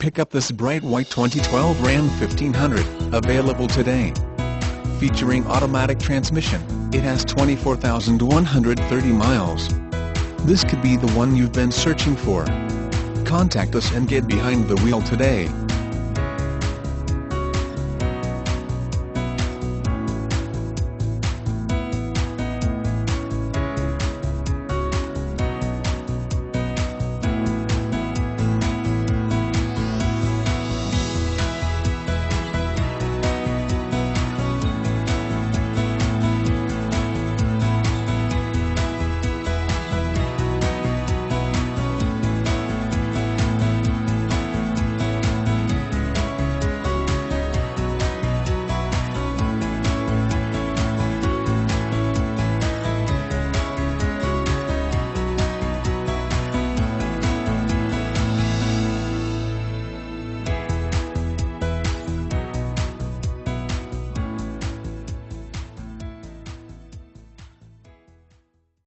pick up this bright white 2012 Ram 1500, available today. Featuring automatic transmission, it has 24,130 miles. This could be the one you've been searching for. Contact us and get behind the wheel today.